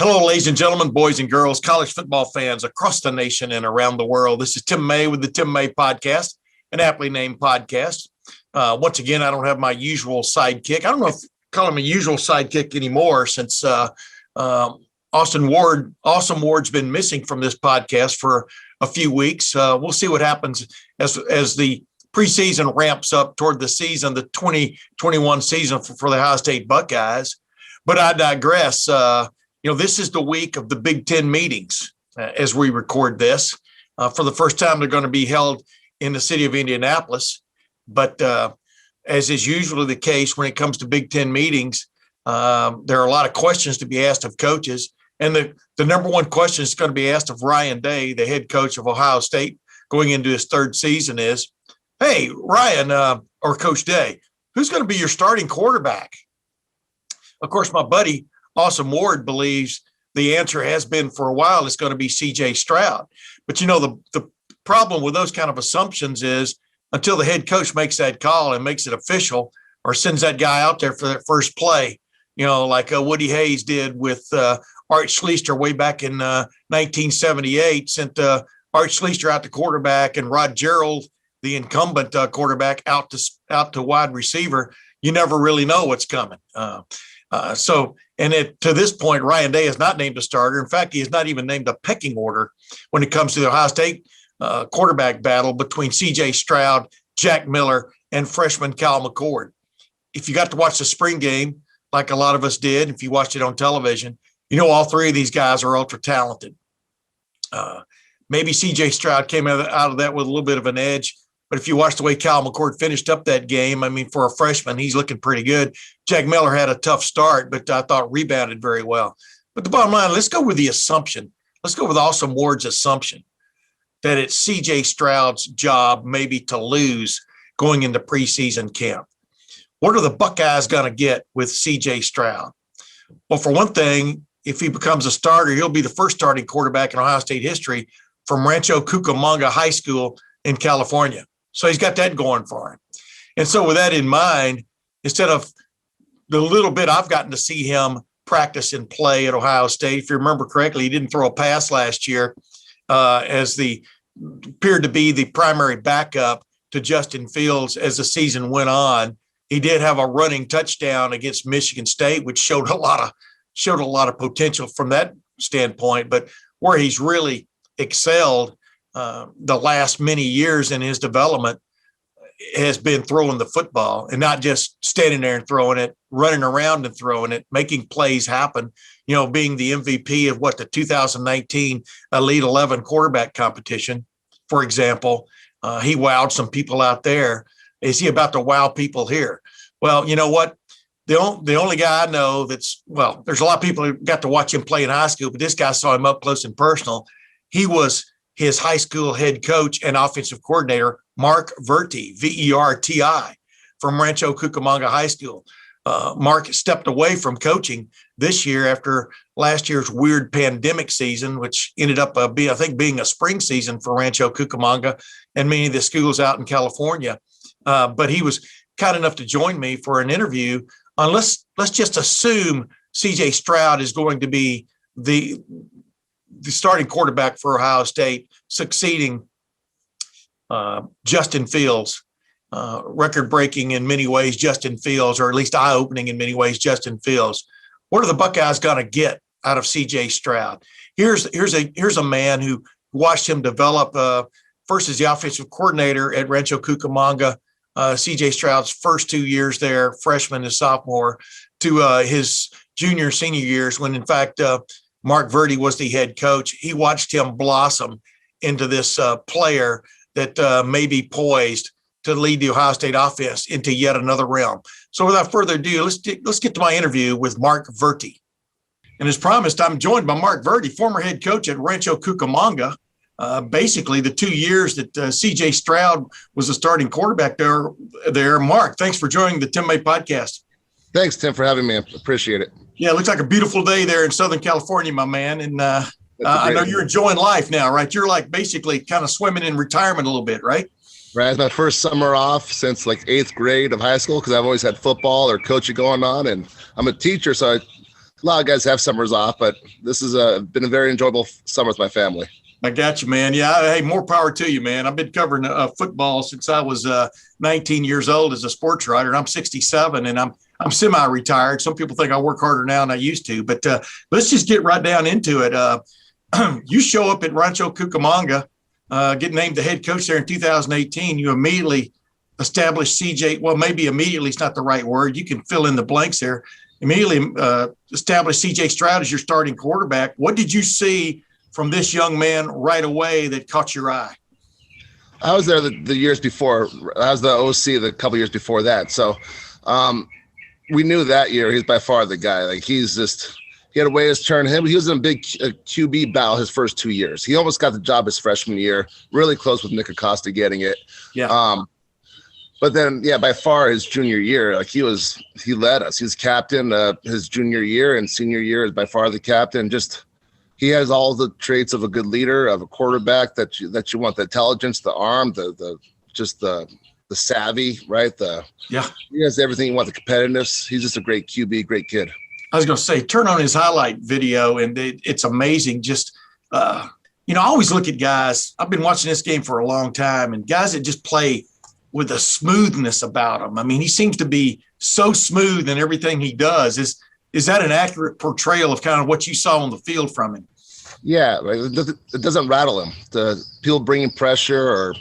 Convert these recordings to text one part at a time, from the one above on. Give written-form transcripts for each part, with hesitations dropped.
Hello, ladies and gentlemen, boys and girls, college football fans across the nation and around the world. This is Tim May with the Tim May Podcast, an aptly named podcast. Once again, I don't have my usual sidekick. I don't know if call him a usual sidekick anymore since Awesome Ward's been missing from this podcast for a few weeks. We'll see what happens as the preseason ramps up toward the season, the 2021 season for the Ohio State Buckeyes. But I digress. This is the week of the Big Ten meetings as we record this. For the first time, they're going to be held in the city of Indianapolis. But as is usually the case when it comes to Big Ten meetings, there are a lot of questions to be asked of coaches. And the number one question is going to be asked of Ryan Day, the head coach of Ohio State, going into his third season is, hey, Ryan, or Coach Day, who's going to be your starting quarterback? Of course, my buddy, Awesome Ward, believes the answer has been for a while it's going to be C.J. Stroud. But, the problem with those kind of assumptions is until the head coach makes that call and makes it official or sends that guy out there for that first play, like Woody Hayes did with Art Schlichter way back in 1978, sent Art Schlichter out to quarterback and Rod Gerald, the incumbent quarterback, out to wide receiver. You never really know what's coming. To this point, Ryan Day has not named a starter. In fact, he has not even named a pecking order when it comes to the Ohio State quarterback battle between C.J. Stroud, Jack Miller, and freshman Cal McCord. If you got to watch the spring game, like a lot of us did, if you watched it on television, all three of these guys are ultra talented. Maybe C.J. Stroud came out of that with a little bit of an edge. But if you watch the way Cal McCord finished up that game, for a freshman, he's looking pretty good. Jack Miller had a tough start, but I thought rebounded very well. But the bottom line, let's go with the assumption. Let's go with Awesome Ward's assumption that it's C.J. Stroud's job maybe to lose going into preseason camp. What are the Buckeyes going to get with C.J. Stroud? Well, for one thing, if he becomes a starter, he'll be the first starting quarterback in Ohio State history from Rancho Cucamonga High School in California. So he's got that going for him. And so with that in mind, instead of the little bit I've gotten to see him practice and play at Ohio State, if you remember correctly, he didn't throw a pass last year as appeared to be the primary backup to Justin Fields as the season went on. He did have a running touchdown against Michigan State, which showed a lot of potential from that standpoint. But where he's really excelled the last many years in his development has been throwing the football and not just standing there and throwing it, running around and throwing it, making plays happen, being the MVP of the 2019 Elite 11 quarterback competition, for example. He wowed some people out there. Is he about to wow people here? Well, you know what? The only guy I know there's a lot of people who got to watch him play in high school, but this guy saw him up close and personal. He was his high school head coach and offensive coordinator, Mark Verti, Verti, from Rancho Cucamonga High School. Mark stepped away from coaching this year after last year's weird pandemic season, which ended up being a spring season for Rancho Cucamonga and many of the schools out in California. But he was kind enough to join me for an interview on let's just assume C.J. Stroud is going to be the starting quarterback for Ohio State, succeeding Justin Fields, record-breaking in many ways Justin Fields, or at least eye-opening in many ways Justin Fields. What are the Buckeyes going to get out of C.J. Stroud? Here's a man who watched him develop first as the offensive coordinator at Rancho Cucamonga, C.J. Stroud's first 2 years there, freshman and sophomore, to his junior and senior years when, in fact, Mark Verti was the head coach. He watched him blossom into this player that may be poised to lead the Ohio State offense into yet another realm. So without further ado, let's get to my interview with Mark Verti. And as promised, I'm joined by Mark Verti, former head coach at Rancho Cucamonga. Basically, the 2 years that C.J. Stroud was the starting quarterback there. Mark, thanks for joining the Tim May Podcast. Thanks, Tim, for having me. I appreciate it. Yeah, it looks like a beautiful day there in Southern California, my man. And I know you're enjoying life now, right? You're like basically kind of swimming in retirement a little bit, right? Right. It's my first summer off since like 8th grade of high school because I've always had football or coaching going on. And I'm a teacher, so A lot of guys have summers off, but this has been a very enjoyable summer with my family. I got you, man. Yeah. Hey, more power to you, man. I've been covering football since I was 19 years old as a sports writer, and I'm 67, and I'm semi-retired. Some people think I work harder now than I used to, but let's just get right down into it. You show up at Rancho Cucamonga, get named the head coach there in 2018. You immediately established CJ. Well, maybe immediately is not the right word. You can fill in the blanks there. Immediately established CJ Stroud as your starting quarterback. What did you see from this young man right away that caught your eye? I was there the years before. I was the OC the couple years before that. So we knew that year he's by far the guy. Like he had a way to turn him. He was in a big QB battle his first 2 years. He almost got the job his freshman year, really close with Nick Acosta getting it. Yeah. But then, by far his junior year, like he led us. He was captain his junior year, and senior year is by far the captain. Just he has all the traits of a good leader, of a quarterback that you want: the intelligence, the arm, the savvy, right? He has everything you want. The competitiveness. He's just a great QB, great kid. I was going to say, turn on his highlight video, and it's amazing. Just I always look at guys. I've been watching this game for a long time, and guys that just play with a smoothness about him. I mean, he seems to be so smooth in everything he does. Is that an accurate portrayal of kind of what you saw on the field from him? Yeah, right. It doesn't rattle him. The people bringing pressure or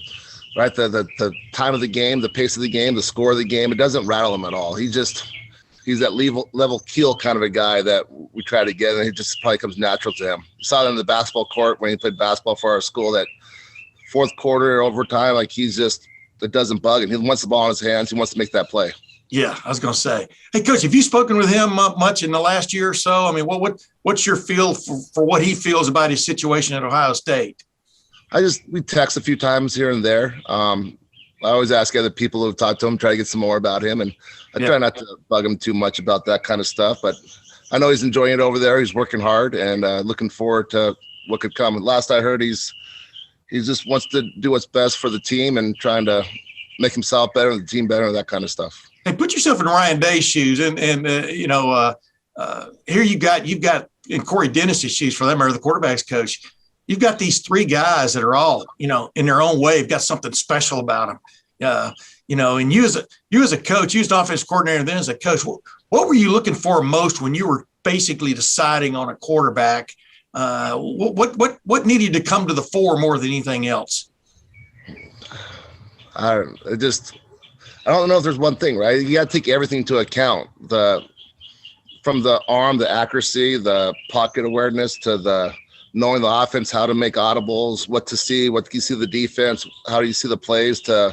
right the time of the game, the pace of the game, the score of the game, it doesn't rattle him at all. He's that level keel kind of a guy that we try to get, and it just probably comes natural to him. You saw it in the basketball court when he played basketball for our school, that fourth quarter overtime, like it doesn't bug him. He wants the ball in his hands. He wants to make that play. Yeah, I was going to say, hey, Coach, have you spoken with him much in the last year or so? I mean, what's your feel for what he feels about his situation at Ohio State? We text a few times here and there. I always ask other people who've talked to him, try to get some more about him, and I try not to bug him too much about that kind of stuff. But I know he's enjoying it over there. He's working hard and looking forward to what could come. And last I heard, he just wants to do what's best for the team and trying to make himself better and the team better and that kind of stuff. Hey, put yourself in Ryan Day's shoes, and here you've got in Corey Dennis's shoes, for that matter, the quarterback's coach. You've got these three guys that are all, in their own way, have got something special about them. And you as a coach, you as an offensive coordinator, and then as a coach, what were you looking for most when you were basically deciding on a quarterback? What needed to come to the fore more than anything else? I don't know if there's one thing, right? You got to take everything into account. From the arm, the accuracy, the pocket awareness, to the knowing the offense, how to make audibles, what to see, what do you see the defense, how do you see the plays, to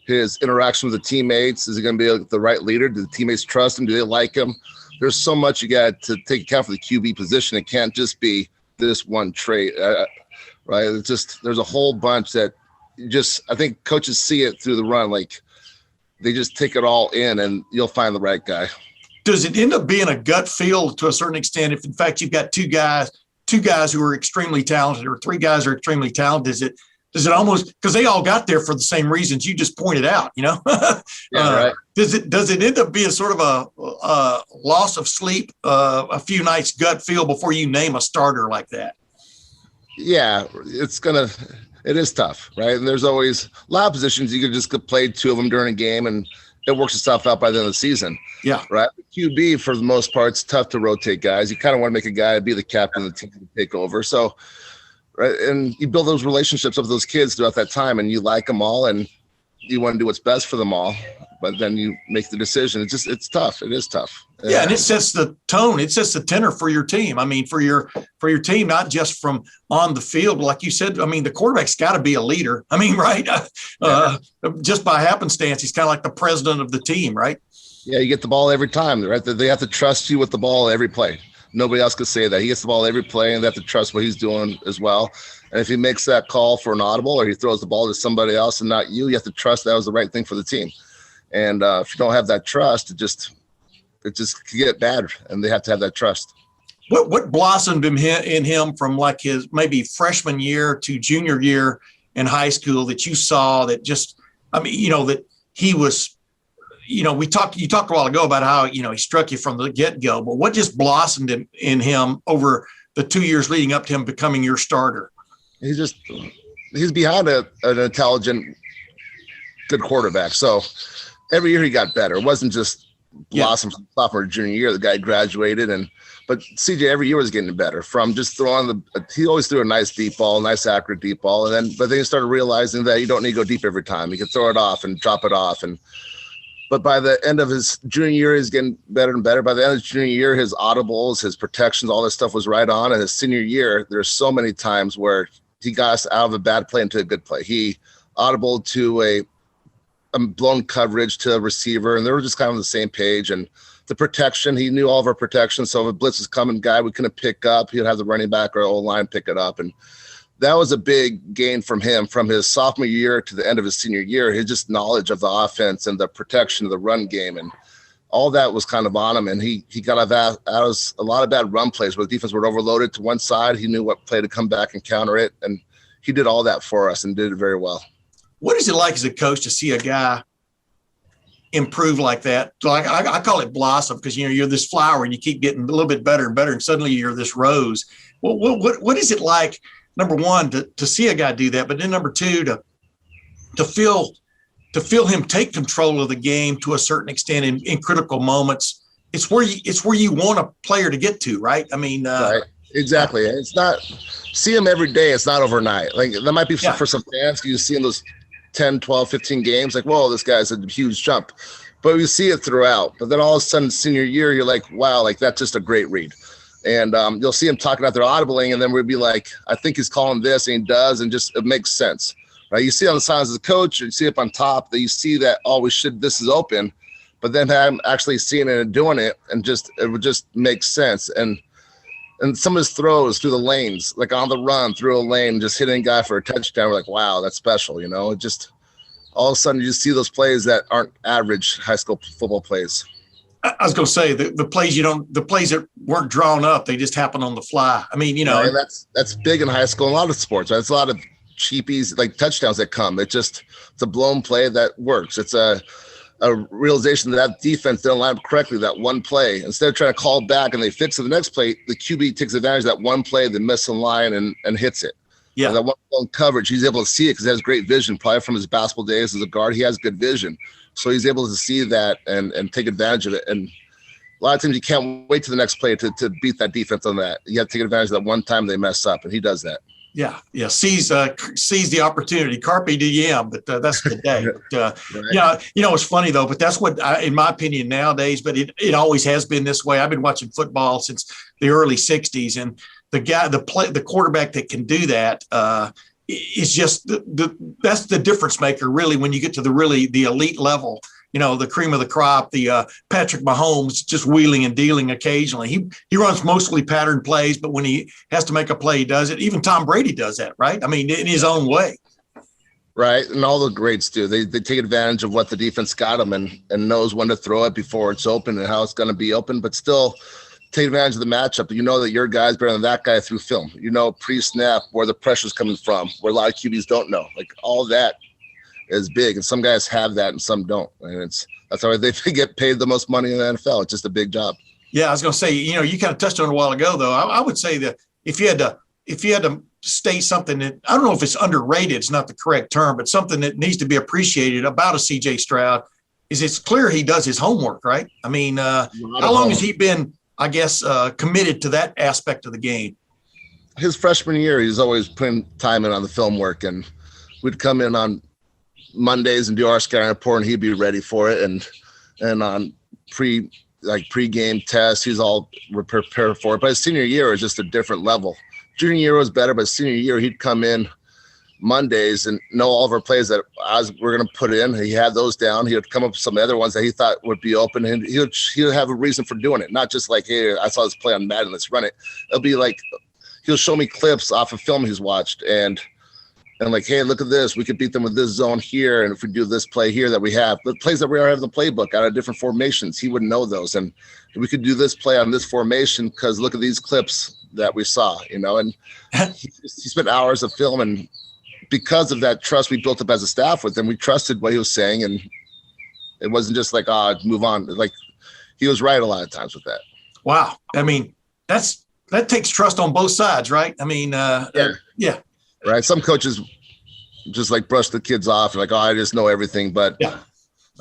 his interaction with the teammates. Is he going to be the right leader? Do the teammates trust him? Do they like him? There's so much you got to take account for the QB position. It can't just be this one trait, right? It's just, there's a whole bunch that I think coaches see it through the run. Like they just take it all in and you'll find the right guy. Does it end up being a gut feel to a certain extent? If in fact you've got two guys who are extremely talented, or three guys are extremely talented, does it almost, because they all got there for the same reasons you just pointed out, Yeah, right. Does it end up being sort of a loss of sleep, a few nights gut feel before you name a starter like that? Yeah, it is tough, right? And there's always a lot of positions you could just play two of them during a game and it works itself out by the end of the season. Yeah. Right. QB, for the most part, it's tough to rotate guys. You kind of want to make a guy be the captain of the team to take over. So, right. And you build those relationships with those kids throughout that time, and you like them all and you want to do what's best for them all. But then you make the decision. It's tough. It is tough. Yeah, and it sets the tone. It sets the tenor for your team. I mean, for your team, not just from on the field, but like you said. I mean, the quarterback's got to be a leader. I mean, right? Just by happenstance, he's kind of like the president of the team, right? Yeah, you get the ball every time, right? They have to trust you with the ball every play. Nobody else could say that. He gets the ball every play, and they have to trust what he's doing as well. And if he makes that call for an audible or he throws the ball to somebody else and not you, you have to trust that was the right thing for the team. And if you don't have that trust, it just can get bad, and they have to have that trust. What blossomed in him from like his maybe freshman year to junior year in high school that you saw that just, I mean, that he was you talked a while ago about how, he struck you from the get-go, but what just blossomed in him over the 2 years leading up to him becoming your starter? He's behind an intelligent, good quarterback. So every year he got better. It wasn't just blossom from sophomore to junior year. The guy graduated, but CJ every year was getting better from just throwing he always threw a nice deep ball, nice accurate deep ball. But then he started realizing that you don't need to go deep every time. You can throw it off and drop it off. But by the end of his junior year, he's getting better and better. By the end of his junior year, his audibles, his protections, all this stuff was right on. And his senior year, there's so many times where he got us out of a bad play into a good play. He audibled to a blown coverage to a receiver, and they were just kind of on the same page. And the protection, he knew all of our protection. So if a blitz was coming, guy we couldn't pick up, he'd have the running back or O-line pick it up. And that was a big gain from him from his sophomore year to the end of his senior year. His just knowledge of the offense and the protection of the run game, and all that was kind of on him. And he got out of a lot of bad run plays where the defense were overloaded to one side. He knew what play to come back and counter it. And he did all that for us and did it very well. What is it like as a coach to see a guy improve like that? Like I call it blossom, because you're this flower and you keep getting a little bit better and better, and suddenly you're this rose. What is it like, number one, to see a guy do that, but then number two, to feel him take control of the game to a certain extent in critical moments? It's where you want a player to get to, right? I mean, right. Exactly. It's not see him every day. It's not overnight. Like that might be for some fans. You see in those 10, 12, 15 games, like, whoa, this guy's a huge jump. But you see it throughout. But then all of a sudden, senior year, you're like, wow, like that's just a great read. And you'll see him talking out there audibling, and then we'll be like, I think he's calling this, and he does, and just it makes sense. Right? You see on the sides as a coach, you see up on top that you see that, this is open. But then I'm actually seeing it and doing it, and it would just make sense. And some of his throws through the lanes, like on the run through a lane, just hitting a guy for a touchdown, we're like, wow, that's special, It just all of a sudden you just see those plays that aren't average high school football plays. I was going to say the plays that weren't drawn up, they just happen on the fly. I mean, and that's big in high school in a lot of sports. Right? It's a lot of cheapies, like touchdowns that come. It's a blown play that works. It's a realization that defense didn't line up correctly that one play. Instead of trying to call back and they fix it the next play, the QB takes advantage of that one play, they miss a line and hits it. Yeah. And that one coverage, he's able to see it because he has great vision, probably from his basketball days as a guard. He has good vision. So he's able to see that and take advantage of it. And a lot of times you can't wait to the next play to beat that defense on that. You have to take advantage of that one time they mess up, and he does that. Yeah. Seize the opportunity. Carpe diem, but that's the day. Right. It's funny though, but that's what, in my opinion, nowadays. But it always has been this way. I've been watching football since the early '60s, and the quarterback that can do that is just that's the difference maker. Really, when you get to the elite level. The cream of the crop, the Patrick Mahomes just wheeling and dealing occasionally. He runs mostly pattern plays, but when he has to make a play, he does it. Even Tom Brady does that, right? I mean, in his own way. Right, and all the greats do. They take advantage of what the defense got them and knows when to throw it before it's open and how it's going to be open, but still take advantage of the matchup. You know that your guy's better than that guy through film. Pre-snap where the pressure's coming from, where a lot of QBs don't know. Like all that is big, and some guys have that and some don't, and that's why they get paid the most money in the NFL. It's just a big job. Yeah, I was going to say, you kind of touched on it a while ago, though. I would say that if you had to state something that, I don't know if it's underrated, it's not the correct term, but something that needs to be appreciated about a CJ Stroud is it's clear he does his homework, right? I mean, how long has he been, I guess, committed to that aspect of the game? His freshman year, he's always putting time in on the film work, and we'd come in on Mondays and do our scouting report, and he'd be ready for it. And on pre-game tests, he's all prepared for it. But his senior year is just a different level. Junior year was better, but senior year he'd come in Mondays and know all of our plays that we're going to put in. He had those down. He would come up with some other ones that he thought would be open, and he would have a reason for doing it. Not just like, hey, I saw this play on Madden, let's run it. It'll be like he'll show me clips off of film he's watched, and like, hey, look at this. We could beat them with this zone here. And if we do this play here that we have, the plays that we already have in the playbook out of different formations, he would know those. And we could do this play on this formation because look at these clips that we saw, and he spent hours of film. And because of that trust we built up as a staff with him, we trusted what he was saying. And It wasn't just like, move on. Like, he was right a lot of times with that. Wow. I mean, that takes trust on both sides, right? I mean, yeah. Right. Some coaches just like brush the kids off and like, I just know everything, but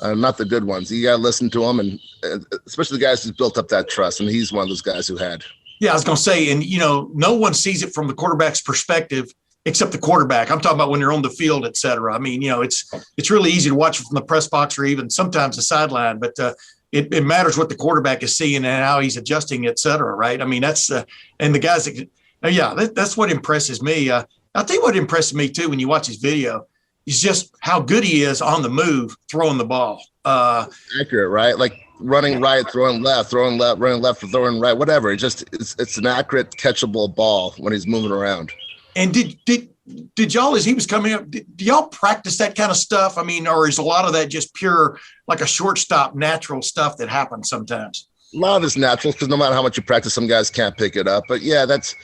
not the good ones. You got to listen to them, and especially the guys who's built up that trust. And he's one of those guys who had. Yeah, I was going to say, and no one sees it from the quarterback's perspective except the quarterback. I'm talking about when they're on the field, et cetera. I mean, it's really easy to watch from the press box or even sometimes the sideline, but it matters what the quarterback is seeing and how he's adjusting, et cetera, right? I mean, that's and the guys that's what impresses me. I'll tell you what impresses me too when you watch his video is just how good he is on the move, throwing the ball. Accurate, right? Like running right, throwing left, running left, throwing right, whatever. It's an accurate, catchable ball when he's moving around. And did y'all, as he was coming up, do y'all practice that kind of stuff? I mean, or is a lot of that just pure, like a shortstop, natural stuff that happens sometimes? A lot of it's natural because no matter how much you practice, some guys can't pick it up. But yeah, that's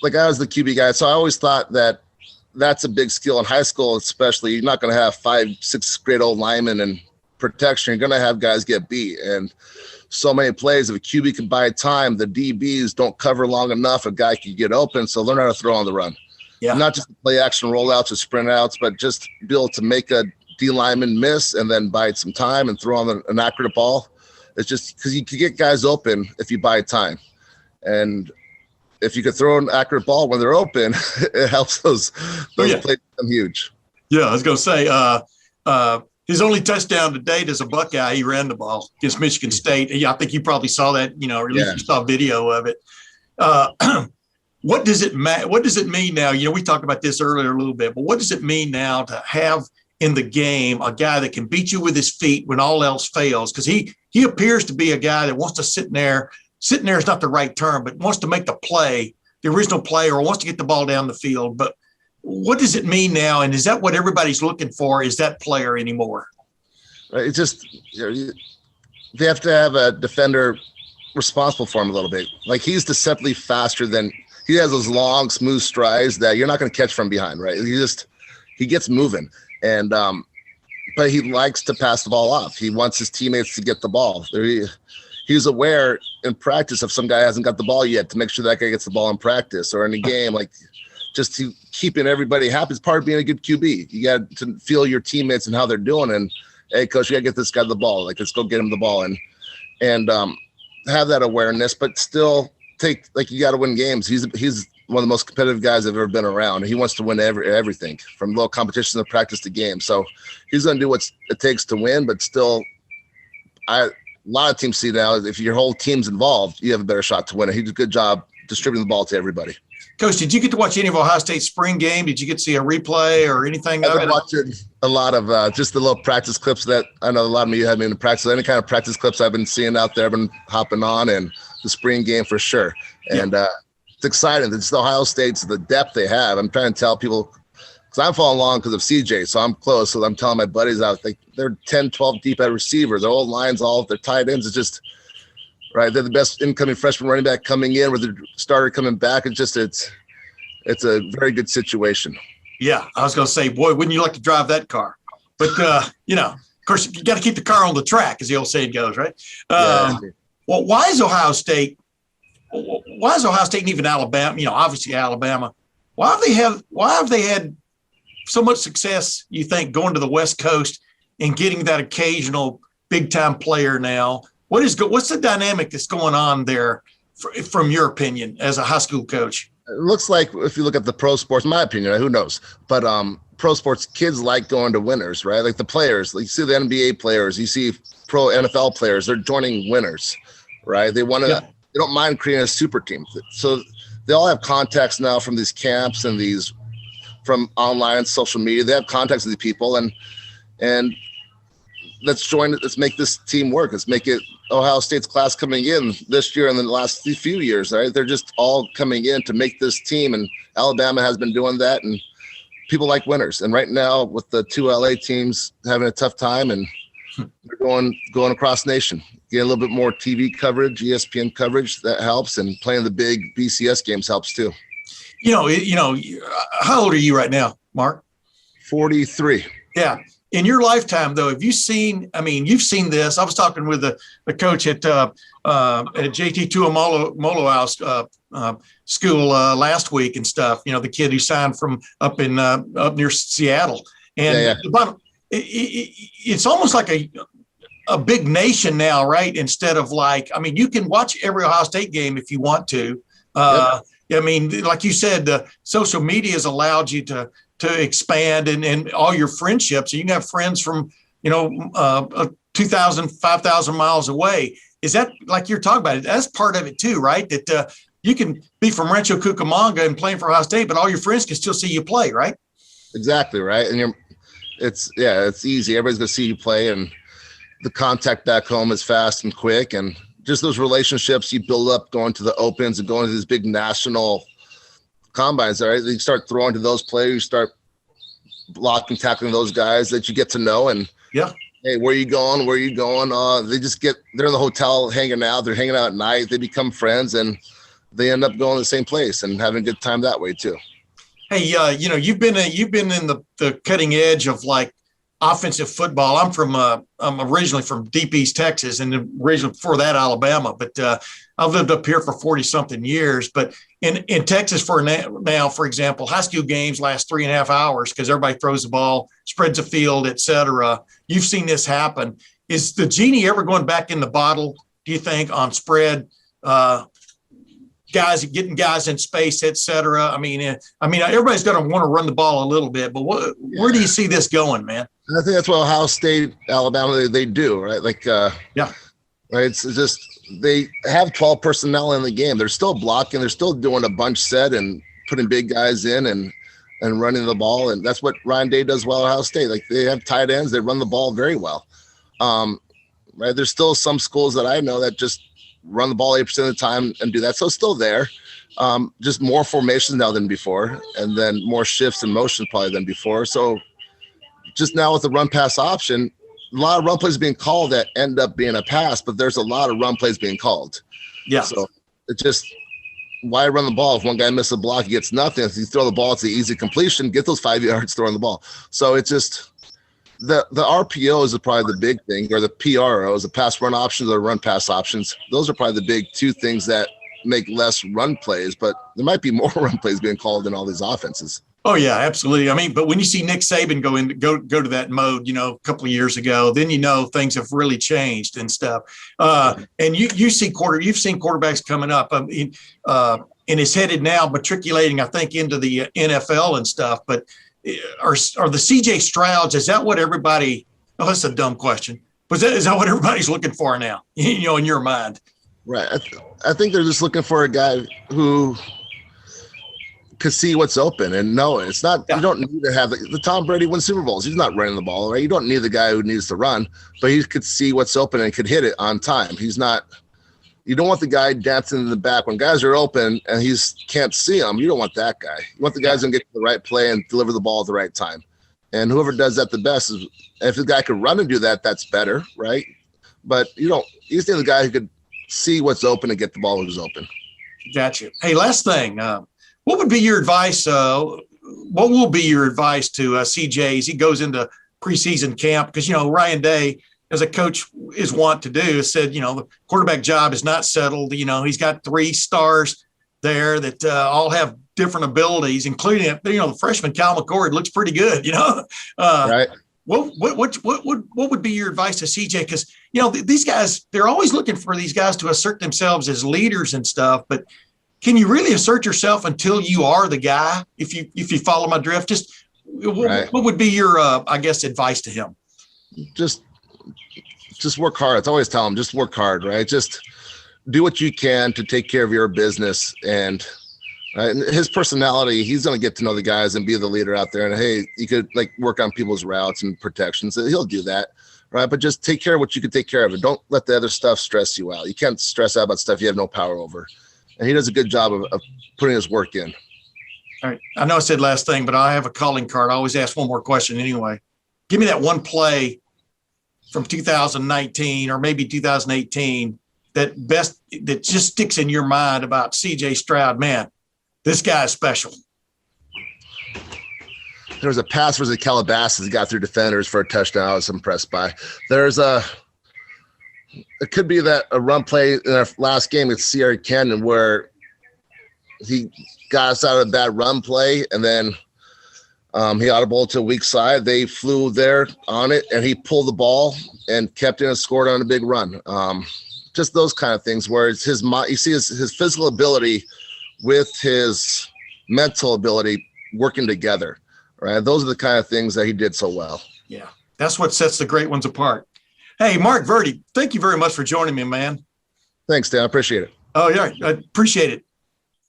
like I was the QB guy, so I always thought that's a big skill in high school, especially. You're not going to have 5, 6 grade old linemen and protection. You're going to have guys get beat, and so many plays. If a QB can buy time, the DBs don't cover long enough. A guy can get open, so learn how to throw on the run. Yeah, not just play action rollouts or sprint outs, but just be able to make a D lineman miss and then bide some time and throw on an accurate ball. It's just because you can get guys open if you buy time, and if you could throw an accurate ball when they're open, it helps those plays become huge. Yeah, I was going to say his only touchdown to date as a Buckeye, he ran the ball against Michigan State. Yeah, I think you probably saw that, or at least you saw video of it. What does it mean now? We talked about this earlier a little bit, but what does it mean now to have in the game a guy that can beat you with his feet when all else fails? Because he appears to be a guy that wants to sit in there. Sitting there is not the right term, but wants to make the play, the original play, or wants to get the ball down the field. But what does it mean now? And is that what everybody's looking for? Is that player anymore? It's just, they have to have a defender responsible for him a little bit. Like, he's deceptively faster than he has those long, smooth strides that you're not going to catch from behind, right? He gets moving. And, but he likes to pass the ball off. He wants his teammates to get the ball. He's aware in practice if some guy hasn't got the ball yet to make sure that guy gets the ball in practice or in a game, like just to keeping everybody happy is part of being a good QB. You got to feel your teammates and how they're doing. And, hey, coach, you got to get this guy the ball. Like, let's go get him the ball and have that awareness, but still you got to win games. He's one of the most competitive guys I've ever been around. He wants to win everything from little competitions to practice to game. So he's going to do what it takes to win, but still a lot of teams see now if your whole team's involved, you have a better shot to win it. He did a good job distributing the ball to everybody. Coach, did you get to watch any of Ohio State's spring game? Did you get to see a replay or anything? I've been watching a lot of just the little practice clips that I know a lot of you have been in practice. Any kind of practice clips I've been seeing out there, I've been hopping on, and the spring game for sure. And it's exciting. It's the Ohio State's the depth they have. I'm trying to tell people because I'm following along because of CJ, so I'm close. So I'm telling my buddies out, they're 10, 12 deep at receivers. Their old lines, all of their tight ends. It's just right. They're the best incoming freshman running back coming in with the starter coming back. It's a very good situation. Yeah, I was going to say, boy, wouldn't you like to drive that car? But of course, you got to keep the car on the track, as the old saying goes, right? Well, why is Ohio State and even Alabama? Obviously Alabama. Why have they had so much success, you think, going to the West Coast and getting that occasional big time player now? What's the dynamic that's going on there from your opinion as a high school coach? It looks like if you look at the pro sports, in my opinion, who knows, but pro sports kids like going to winners, right? Like the players, like you see the NBA players, you see pro NFL players, they're joining winners, right? They want to, they don't mind creating a super team. So they all have contacts now from these camps and from online social media. They have contacts with these people and let's make this team work. Let's make it Ohio State's class coming in this year and the last few years, right? They're just all coming in to make this team, and Alabama has been doing that, and people like winners. And right now with the two LA teams having a tough time, and they're going across nation, get a little bit more TV coverage, ESPN coverage, that helps, and playing the big BCS games helps too. How old are you right now, Mark? 43. Yeah. in your lifetime, though, have you seen? I mean, you've seen this. I was talking with the coach at JT Tuamoloau's school last week and stuff. You know, the kid who signed from up near Seattle, and the bottom, it's almost like a big nation now, right? Instead of like, I mean, you can watch every Ohio State game if you want to. I mean, like you said, the social media has allowed you to expand and all your friendships. You can have friends from, 2,000, 5,000 miles away. Is that like you're talking about it? That's part of it too, right? That you can be from Rancho Cucamonga and playing for Ohio State, but all your friends can still see you play, right? Exactly, right. And it's easy. Everybody's going to see you play, and the contact back home is fast and quick, and just those relationships you build up going to the opens and going to these big national combines, right? You start throwing to those players, you start blocking, tackling those guys that you get to know, and hey, where you going? They're in the hotel hanging out. They're hanging out at night. They become friends, and they end up going to the same place and having a good time that way too. Hey, you've been in the cutting edge of like offensive football. I'm originally from deep East Texas, and originally before that Alabama, but I've lived up here for 40 something years. But in Texas for now, for example, high school games last 3.5 hours because everybody throws the ball, spreads the field, et cetera. You've seen this happen. Is the genie ever going back in the bottle, do you think, on spread, getting guys in space, et cetera? I mean, everybody's going to want to run the ball a little bit, but where do you see this going, man? I think that's what Ohio State, Alabama, they do, right? Like, right. It's just they have 12 personnel in the game. They're still blocking. They're still doing a bunch set and putting big guys in and running the ball. And that's what Ryan Day does well at Ohio State. Like, they have tight ends. They run the ball very well. Right. There's still some schools that I know that just run the ball 8% of the time and do that. So it's still there. Just more formations now than before, and then more shifts and motion probably than before. So just now with the run pass option, a lot of run plays being called that end up being a pass, but there's a lot of run plays being called. Yeah. So it just, why run the ball? If one guy misses a block, he gets nothing. If you throw the ball, it's the easy completion, get those 5 yards throwing the ball. So it's just the RPOs are probably the big thing, or the PROs, the pass run options or run pass options. Those are probably the big two things that make less run plays, but there might be more run plays being called in all these offenses. Oh yeah, absolutely. I mean, but when you see Nick Saban go to that mode, a couple of years ago, then things have really changed and stuff. And you've seen quarterbacks coming up. I mean, and is headed now matriculating, I think, into the NFL and stuff. But are the C.J. Strouds? Is that what everybody? Oh, that's a dumb question. But is that what everybody's looking for now? In your mind, right? I think they're just looking for a guy who could see what's open and know it. It's not, you don't need to have the Tom Brady wins Super Bowls. He's not running the ball, right? You don't need the guy who needs to run, but he could see what's open and could hit it on time. He's not, you don't want the guy dancing in the back when guys are open and he's can't see them. You don't want that guy. You want the guys who can get to the right play and deliver the ball at the right time. And whoever does that the best is, if the guy could run and do that, that's better, right? But you just need the guy who could see what's open and get the ball who's open. Gotcha. Hey, last thing, what would be your advice? What will be your advice to CJ as he goes into preseason camp? Because, Ryan Day, as a coach is wont to do, said, the quarterback job is not settled. He's got 3 stars there that all have different abilities, including, the freshman Cal McCord looks pretty good, Right. What would be your advice to CJ? Because, these guys, they're always looking for these guys to assert themselves as leaders and stuff, but can you really assert yourself until you are the guy? If you follow my drift, what would be your, advice to him? Just work hard. I always tell him, just work hard, right? Just do what you can to take care of your business. And his personality, he's going to get to know the guys and be the leader out there. And hey, you could work on people's routes and protections. He'll do that, right? But just take care of what you can take care of. And don't let the other stuff stress you out. You can't stress out about stuff you have no power over. And he does a good job of putting his work in. All right. I know I said last thing, but I have a calling card. I always ask one more question anyway. Give me that one play from 2019 or maybe 2018 that just sticks in your mind about C.J. Stroud. Man, this guy is special. there was a pass versus Calabasas that got through defenders for a touchdown. I was impressed by. It could be that a run play in our last game with Sierra Canyon where he got us out of a bad run play, and then he audibled to weak side. They flew there on it, and he pulled the ball and kept it and scored on a big run. Just those kind of things where it's you see his physical ability with his mental ability working together, right? Those are the kind of things that he did so well. Yeah, that's what sets the great ones apart. Hey, Mark Verti, thank you very much for joining me, man. Thanks, Dan. I appreciate it. Oh, yeah, I appreciate it.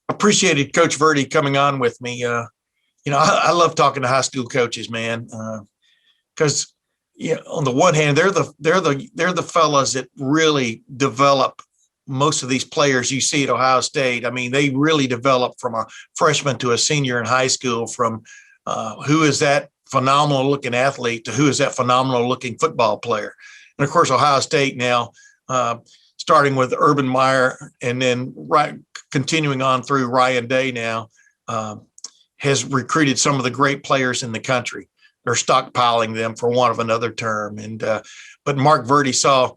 Appreciated Coach Verti coming on with me. I love talking to high school coaches, man, because on the one hand, they're the fellas that really develop most of these players you see at Ohio State. I mean, they really develop from a freshman to a senior in high school, from who is that phenomenal looking athlete to who is that phenomenal looking football player. And of course, Ohio State now, starting with Urban Meyer and then continuing on through Ryan Day now, has recruited some of the great players in the country. They're stockpiling them, for want of another term. And but Mark Verti saw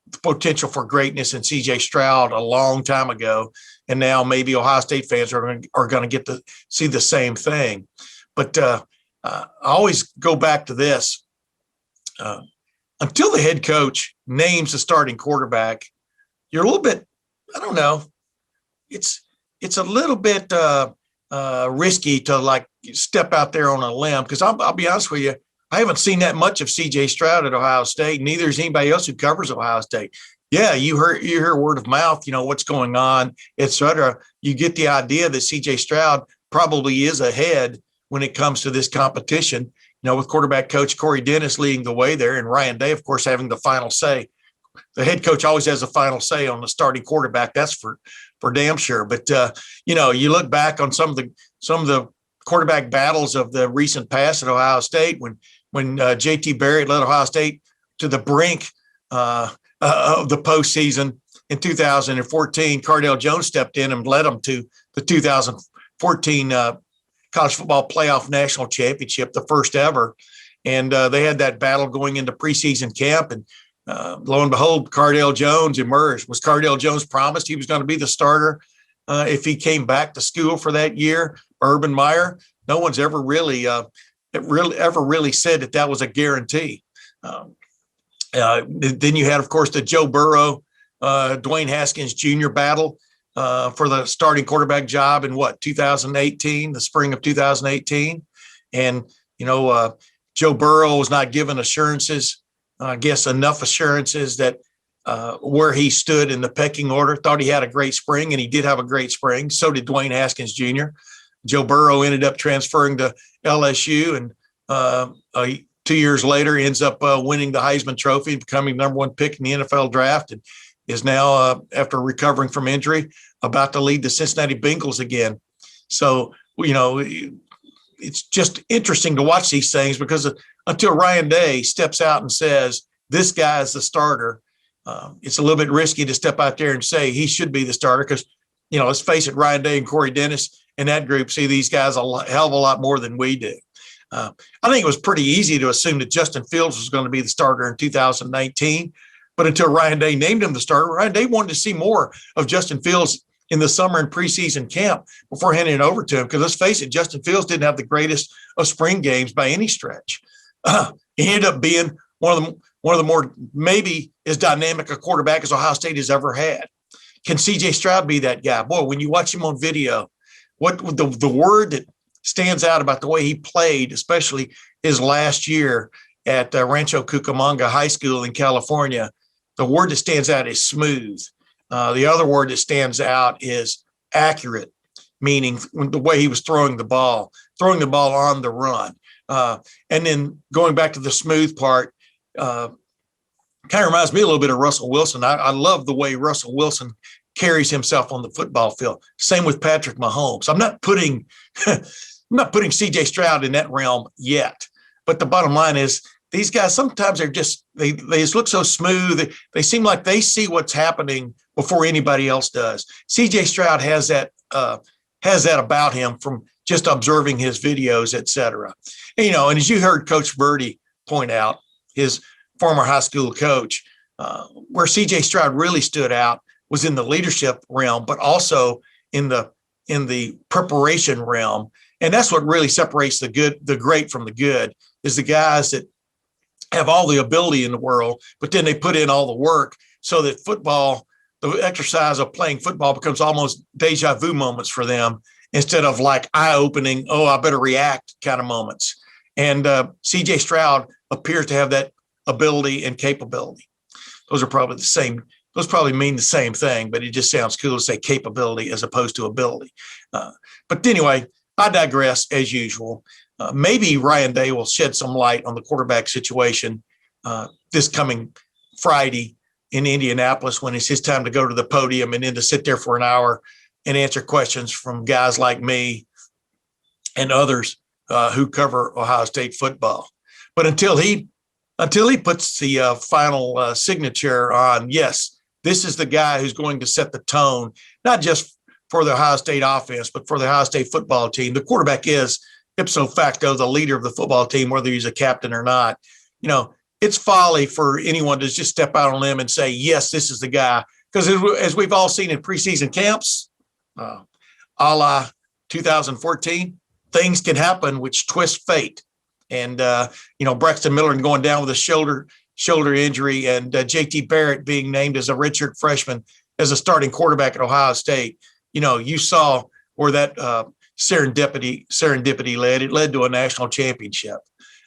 the potential for greatness in C.J. Stroud a long time ago, and now maybe Ohio State fans are going to get to see the same thing. But I always go back to this. Until the head coach names the starting quarterback, you're a little bit, I don't know, it's a little bit risky to like step out there on a limb, because I'll be honest with you, I haven't seen that much of C.J. Stroud at Ohio State. Neither is anybody else who covers Ohio State. Yeah, you hear word of mouth, what's going on, et cetera. You get the idea that C.J. Stroud probably is ahead when it comes to this competition, with quarterback coach Corey Dennis leading the way there, and Ryan Day, of course, having the final say. The head coach always has the final say on the starting quarterback. That's for damn sure. But you look back on some of the quarterback battles of the recent past at Ohio State when J.T. Barrett led Ohio State to the brink of the postseason in 2014. Cardale Jones stepped in and led them to the 2014 College Football Playoff National Championship, the first ever. And they had that battle going into preseason camp. And lo and behold, Cardale Jones emerged. Was Cardale Jones promised he was going to be the starter if he came back to school for that year? Urban Meyer? No one's ever really said that was a guarantee. Then you had, of course, the Joe Burrow, Dwayne Haskins Jr. battle for the starting quarterback job in 2018, the spring of 2018. And, Joe Burrow was not given assurances, I guess enough assurances that where he stood in the pecking order. Thought he had a great spring, and he did have a great spring. So did Dwayne Haskins Jr. Joe Burrow ended up transferring to LSU, and 2 years later ends up winning the Heisman Trophy and becoming number one pick in the NFL draft, and is now, after recovering from injury, about to lead the Cincinnati Bengals again. So, it's just interesting to watch these things, because until Ryan Day steps out and says, this guy is the starter, it's a little bit risky to step out there and say he should be the starter, because, let's face it, Ryan Day and Corey Dennis and that group see these guys a hell of a lot more than we do. I think it was pretty easy to assume that Justin Fields was going to be the starter in 2019. But until Ryan Day named him the starter, Ryan Day wanted to see more of Justin Fields in the summer and preseason camp before handing it over to him. Because let's face it, Justin Fields didn't have the greatest of spring games by any stretch. He ended up being one of the more, maybe as dynamic a quarterback as Ohio State has ever had. Can C.J. Stroud be that guy? Boy, when you watch him on video, what the word that stands out about the way he played, especially his last year at Rancho Cucamonga High School in California, the word that stands out is smooth. The other word that stands out is accurate, meaning the way he was throwing the ball on the run. And then going back to the smooth part, kind of reminds me a little bit of Russell Wilson. I love the way Russell Wilson carries himself on the football field. Same with Patrick Mahomes. I'm not putting C.J. Stroud in that realm yet. But the bottom line is, these guys, sometimes they just look so smooth. They seem like they see what's happening before anybody else does. C.J. Stroud has that about him from just observing his videos, et cetera. And, and as you heard Coach Verti point out, his former high school coach, where C.J. Stroud really stood out was in the leadership realm, but also in the preparation realm. And that's what really separates the great from the good, is the guys that have all the ability in the world, but then they put in all the work so that football, the exercise of playing football, becomes almost deja vu moments for them instead of like eye-opening, oh, I better react kind of moments. And C.J. Stroud appears to have that ability and capability. Those are probably the same. Those probably mean the same thing, but it just sounds cool to say capability as opposed to ability. But anyway, I digress as usual. Maybe Ryan Day will shed some light on the quarterback situation this coming Friday in Indianapolis, when it's his time to go to the podium and then to sit there for an hour and answer questions from guys like me and others who cover Ohio State football. But until he puts the final signature on, yes, this is the guy who's going to set the tone, not just for the Ohio State offense, but for the Ohio State football team. The quarterback is ipso facto the leader of the football team, whether he's a captain or not. It's folly for anyone to just step out on a limb and say, yes, this is the guy. Because as we've all seen in preseason camps, a la 2014, things can happen which twist fate. And, Braxton Miller going down with a shoulder injury, and JT Barrett being named as a redshirt freshman as a starting quarterback at Ohio State. You saw where that serendipity led. It led to a national championship.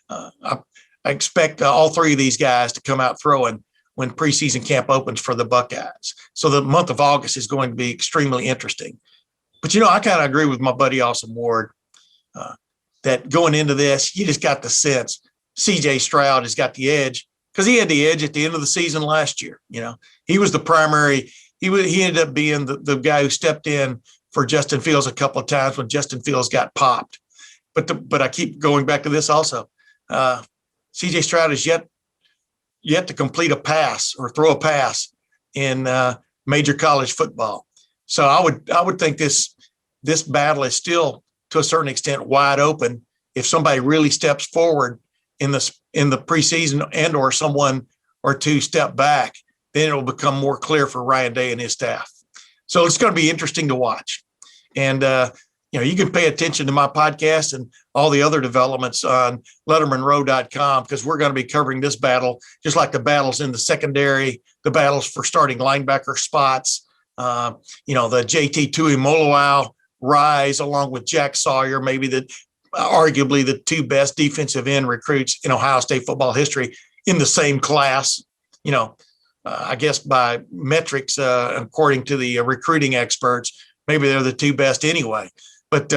I expect all three of these guys to come out throwing when preseason camp opens for the Buckeyes. So the month of August is going to be extremely interesting. But, I kind of agree with my buddy Austin Ward that going into this, you just got the sense C.J. Stroud has got the edge, because he had the edge at the end of the season last year. He was the primary. He ended up being the guy who stepped in for Justin Fields a couple of times when Justin Fields got popped. But I keep going back to this also. C.J. Stroud is yet to complete a pass or throw a pass in major college football. So I would think this battle is still, to a certain extent, wide open. If somebody really steps forward in the preseason, and or someone or two step back, then it will become more clear for Ryan Day and his staff. So it's going to be interesting to watch. And you can pay attention to my podcast and all the other developments on LettermenRow.com, because we're going to be covering this battle, just like the battles in the secondary, the battles for starting linebacker spots, the JT Tuimoloau rise along with Jack Sawyer, maybe arguably the two best defensive end recruits in Ohio State football history in the same class. I guess by metrics, according to the recruiting experts, maybe they're the two best anyway. But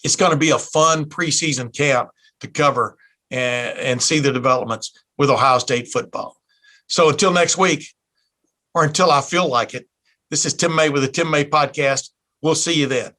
it's going to be a fun preseason camp to cover and see the developments with Ohio State football. So until next week, or until I feel like it, this is Tim May with the Tim May Podcast. We'll see you then.